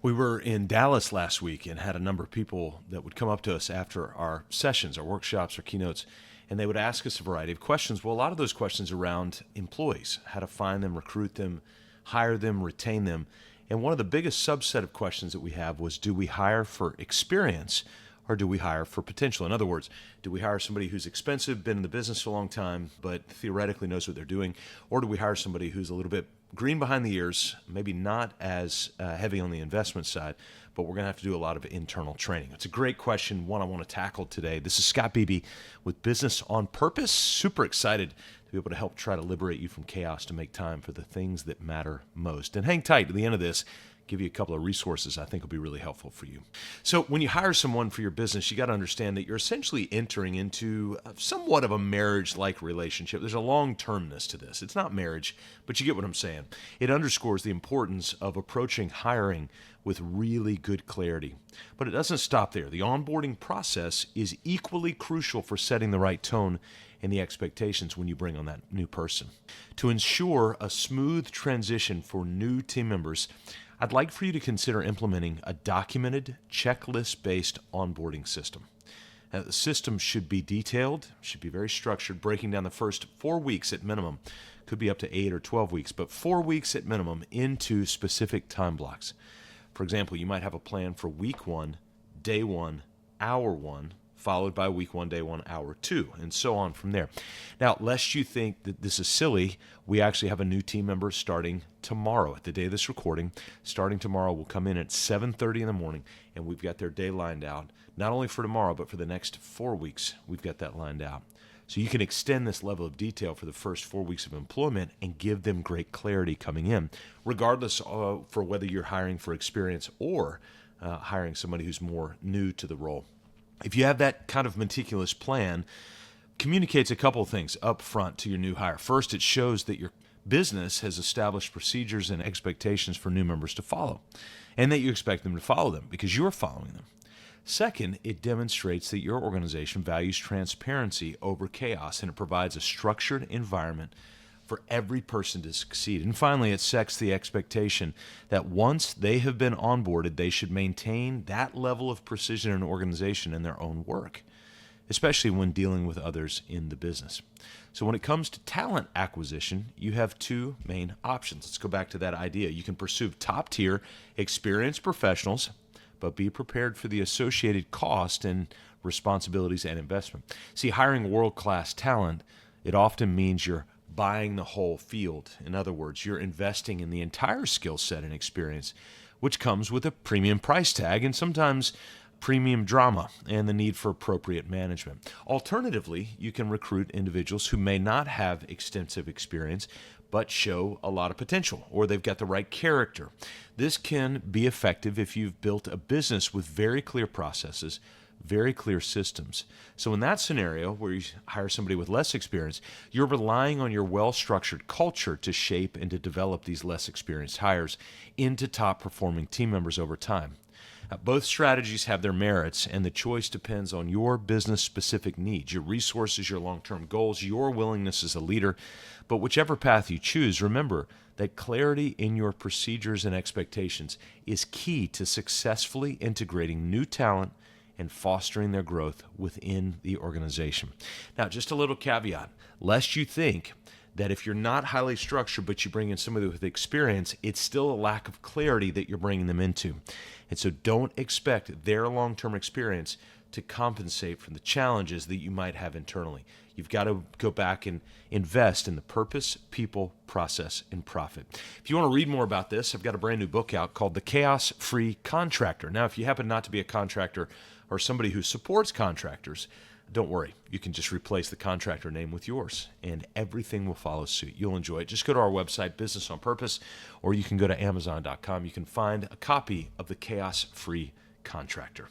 We were in Dallas last week and had a number of people that would come up to us after our sessions, our workshops, or keynotes, and they would ask us a variety of questions. Well, a lot of those questions around employees, how to find them, recruit them, hire them, retain them. And one of the biggest subset of questions that we have was, do we hire for experience or do we hire for potential? In other words, do we hire somebody who's expensive, been in the business a long time, but theoretically knows what they're doing? Or do we hire somebody who's a little bit green behind the ears, maybe not as heavy on the investment side, but we're going to have to do a lot of internal training? It's a great question, one I want to tackle today. This is Scott Beebe with Business on Purpose. Super excited to be able to help try to liberate you from chaos to make time for the things that matter most. And hang tight at the end of this. Give you a couple of resources I think will be really helpful for you. So when you hire someone for your business, you got to understand that you're essentially entering into somewhat of a marriage-like relationship. There's a long-termness to this. It's not marriage, but you get what I'm saying. It underscores the importance of approaching hiring with really good clarity. But it doesn't stop there. The onboarding process is equally crucial for setting the right tone and the expectations when you bring on that new person. To ensure a smooth transition for new team members, I'd like for you to consider implementing a documented, checklist-based onboarding system. Now, the system should be detailed, should be very structured, breaking down the first 4 weeks at minimum, could be up to 8 or 12 weeks, but 4 weeks at minimum into specific time blocks. For example, you might have a plan for week 1, day 1, hour 1, followed by week 1, day 1, hour 2, and so on from there. Now, lest you think that this is silly, we actually have a new team member starting tomorrow. At the day of this recording, starting tomorrow, will come in at 7:30 in the morning, and we've got their day lined out, not only for tomorrow, but for the next 4 weeks, we've got that lined out. So you can extend this level of detail for the first 4 weeks of employment and give them great clarity coming in, regardless of for whether you're hiring for experience or hiring somebody who's more new to the role. If you have that kind of meticulous plan, communicates a couple of things up front to your new hire. First, it shows that your business has established procedures and expectations for new members to follow, and that you expect them to follow them because you're following them. Second, it demonstrates that your organization values transparency over chaos, and it provides a structured environment for every person to succeed. And finally, it sets the expectation that once they have been onboarded, they should maintain that level of precision and organization in their own work, especially when dealing with others in the business. So when it comes to talent acquisition, you have two main options. Let's go back to that idea. You can pursue top-tier, experienced professionals, but be prepared for the associated cost and responsibilities and investment. See, hiring world-class talent, it often means you're buying the whole field. In other words, you're investing in the entire skill set and experience, which comes with a premium price tag and sometimes premium drama and the need for appropriate management. Alternatively, you can recruit individuals who may not have extensive experience but show a lot of potential, or they've got the right character. This can be effective if you've built a business with very clear processes, very clear systems. So in that scenario where you hire somebody with less experience, you're relying on your well-structured culture to shape and to develop these less experienced hires into top-performing team members over time. Both strategies have their merits, and the choice depends on your business-specific needs, your resources, your long-term goals, your willingness as a leader. But whichever path you choose, remember that clarity in your procedures and expectations is key to successfully integrating new talent and fostering their growth within the organization. Now, just a little caveat, lest you think that if you're not highly structured but you bring in somebody with experience, it's still a lack of clarity that you're bringing them into. And so don't expect their long-term experience to compensate for the challenges that you might have internally. You've got to go back and invest in the purpose, people, process, and profit. If you want to read more about this, I've got a brand new book out called The Chaos-Free Contractor. Now, if you happen not to be a contractor or somebody who supports contractors, don't worry. You can just replace the contractor name with yours, and everything will follow suit. You'll enjoy it. Just go to our website, Business on Purpose, or you can go to Amazon.com. You can find a copy of The Chaos-Free Contractor.